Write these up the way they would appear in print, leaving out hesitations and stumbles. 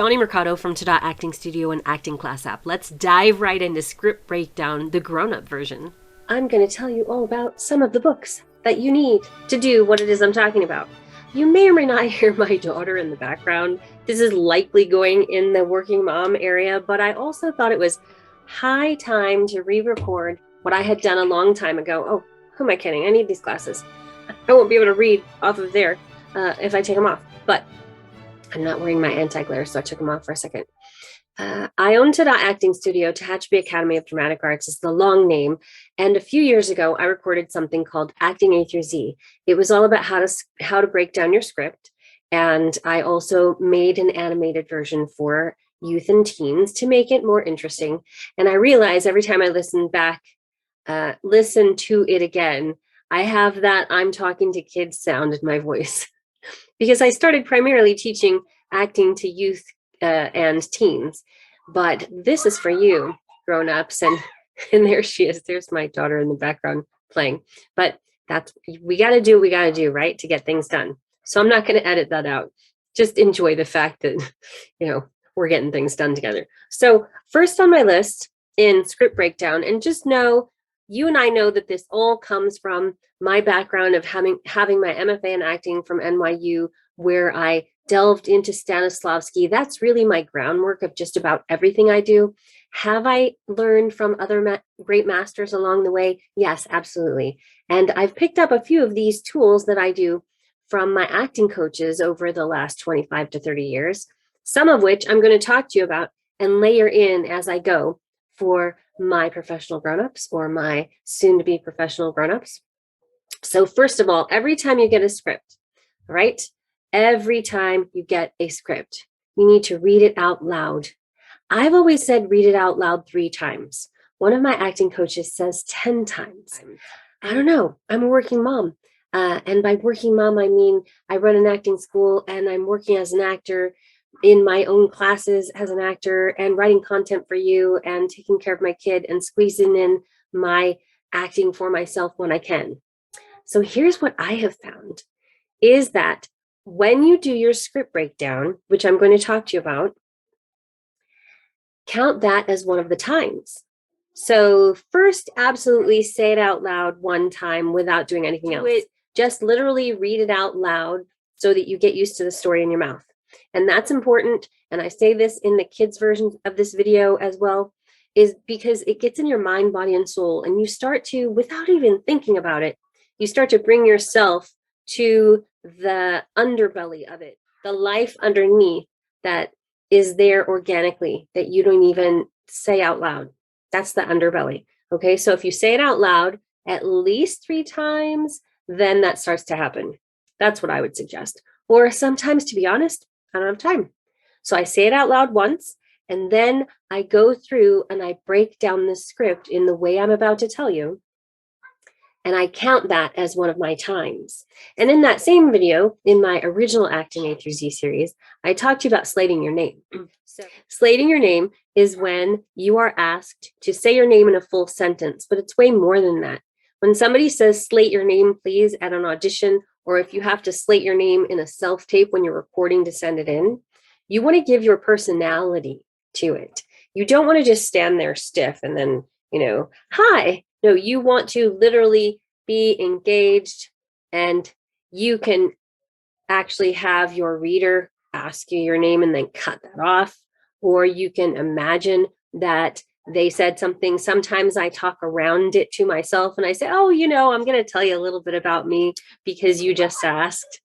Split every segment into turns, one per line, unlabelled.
Dawnnie Mercado from TADA Acting Studio and Acting Class app. Let's dive right into script breakdown, the grown-up version. I'm going to tell you all about some of the books that you need to do what it is I'm talking about. You may or may not hear my daughter in the background. This is likely going in the working mom area, but I also thought it was high time to re-record what I had done a long time ago. Oh, who am I kidding? I need these glasses. I won't be able to read off of there if I take them off, but I'm not wearing my anti-glare, so I took them off for a second. I own TADA Acting Studio. Tehachapi Academy of Dramatic Arts is the long name. And a few years ago, I recorded something called Acting A through Z. It was all about how to break down your script. And I also made an animated version for youth and teens to make it more interesting. And I realize every time I listen to it again, I have that I'm talking to kids sound in my voice. Because I started primarily teaching acting to youth and teens, but this is for you grown-ups, and there she is. There's my daughter in the background playing, but we got to do, right, to get things done. So I'm not going to edit that out. Just enjoy the fact that, we're getting things done together. So first on my list in script breakdown, and just know, you and I know that this all comes from my background of having my MFA in acting from NYU, where I delved into Stanislavski. That's really my groundwork of just about everything I do. Have I learned from other great masters along the way? Yes, absolutely. And I've picked up a few of these tools that I do from my acting coaches over the last 25 to 30 years, some of which I'm going to talk to you about and layer in as I go for my professional grown-ups or my soon-to-be professional grown-ups. So first of all, every time you get a script, right? Every time you get a script, you need to read it out loud. I've always said read it out loud 3 times. One of my acting coaches says 10 times. I don't know. I'm a working mom. And by working mom, I mean I run an acting school and I'm working as an actor in my own classes as an actor and writing content for you and taking care of my kid and squeezing in my acting for myself when I can. So here's what I have found is that when you do your script breakdown, which I'm going to talk to you about, count that as one of the times. So first, absolutely say it out loud 1 time without doing anything else. Just literally read it out loud so that you get used to the story in your mouth. And that's important. And I say this in the kids version of this video as well, is because it gets in your mind, body, and soul. And you start to, without even thinking about it, you start to bring yourself to the underbelly of it, the life underneath that is there organically that you don't even say out loud. That's the underbelly. Okay, so if you say it out loud at least 3 times, then that starts to happen. That's what I would suggest. Or sometimes, to be honest, I don't have time. So I say it out loud once, and then I go through and I break down the script in the way I'm about to tell you. And I count that as one of my times. And in that same video, in my original Acting A through Z series, I talked to you about slating your name. So slating your name is when you are asked to say your name in a full sentence, but it's way more than that. When somebody says slate your name, please, at an audition, or if you have to slate your name in a self-tape when you're recording to send it in, you want to give your personality to it. You don't want to just stand there stiff and then, hi. No, you want to literally be engaged, and you can actually have your reader ask you your name and then cut that off. Or you can imagine that they said something. Sometimes I talk around it to myself and I say, oh, I'm going to tell you a little bit about me because you just asked.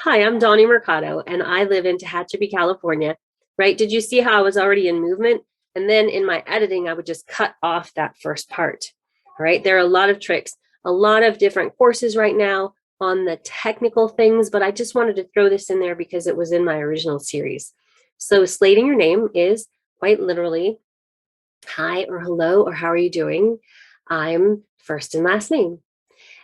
Hi, I'm Dawnnie Mercado and I live in Tehachapi, California, right? Did you see how I was already in movement? And then in my editing, I would just cut off that first part. All right, there are a lot of tricks, a lot of different courses right now on the technical things, but I just wanted to throw this in there because it was in my original series. So slating your name is quite literally, hi or hello or how are you doing? I'm first and last name.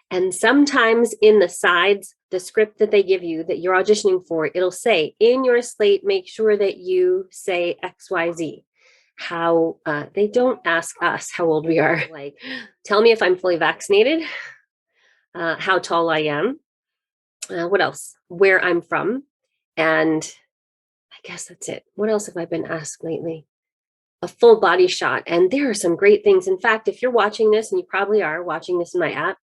And sometimes in the sides, the script that they give you that you're auditioning for, it'll say in your slate, make sure that you say XYZ. How they don't ask us how old we are. Like, tell me if I'm fully vaccinated, how tall I am, what else, where I'm from, and I guess that's it. What else have I been asked lately? A full body shot. And there are some great things. In fact, if you're watching this, and you probably are watching this in my app,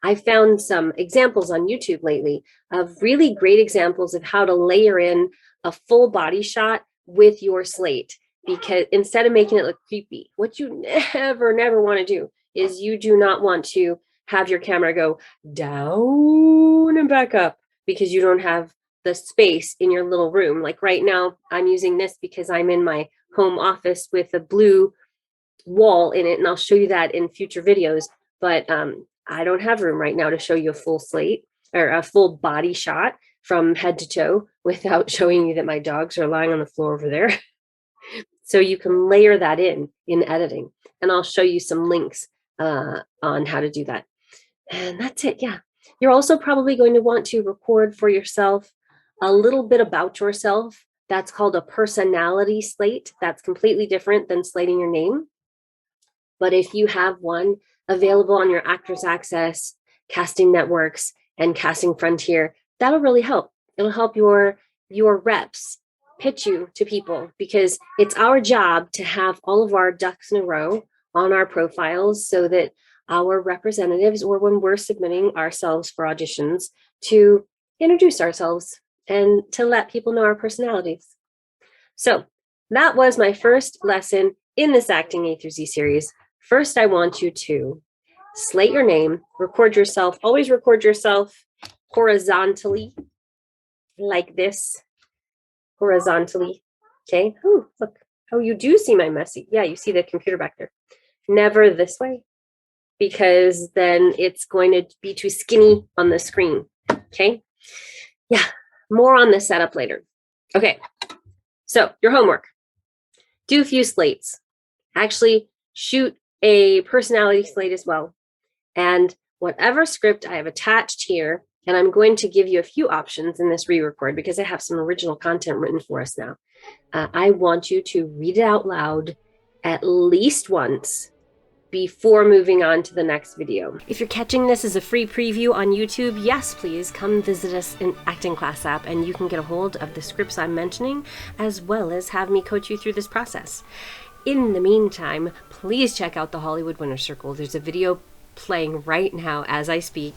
I found some examples on YouTube lately of really great examples of how to layer in a full body shot with your slate. Because instead of making it look creepy, what you never want to do is you do not want to have your camera go down and back up because you don't have the space in your little room. Like right now, I'm using this because I'm in my home office with a blue wall in it, and I'll show you that in future videos. But I don't have room right now to show you a full slate or a full body shot from head to toe without showing you that my dogs are lying on the floor over there. So you can layer that in editing, and I'll show you some links on how to do that. And that's it. Yeah. You're also probably going to want to record for yourself a little bit about yourself. That's called a personality slate. That's completely different than slating your name. But if you have one available on your Actors Access, Casting Networks, and Casting Frontier, that'll really help. It'll help your reps pitch you to people, because it's our job to have all of our ducks in a row on our profiles so that our representatives, or when we're submitting ourselves for auditions, to introduce ourselves and to let people know our personalities. So that was my first lesson in this Acting A through Z series. First, I want you to slate your name, record yourself, always record yourself horizontally like this, horizontally. Okay. Oh, look. Oh, you do see my messy. Yeah, you see the computer back there. Never this way, because then it's going to be too skinny on the screen. Okay. Yeah. More on this setup later. Okay. So your homework, do a few slates. Actually shoot a personality slate as well. And whatever script I have attached here, and I'm going to give you a few options in this re-record because I have some original content written for us now. I want you to read it out loud at least once before moving on to the next video. If you're catching this as a free preview on YouTube, yes, please come visit us in Acting Class app, and you can get a hold of the scripts I'm mentioning, as well as have me coach you through this process. In the meantime, please check out the Hollywood Winner Circle. There's a video playing right now as I speak.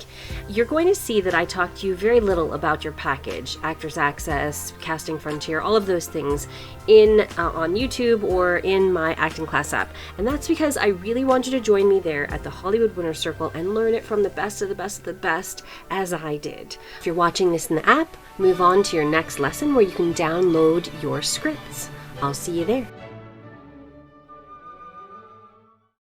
You're going to see that I talk to you very little about your package, Actors Access, Casting Frontier, all of those things on YouTube or in my Acting Class app. And that's because I really want you to join me there at the Hollywood Winner Circle and learn it from the best of the best of the best, as I did. If you're watching this in the app, move on to your next lesson where you can download your scripts. I'll see you there.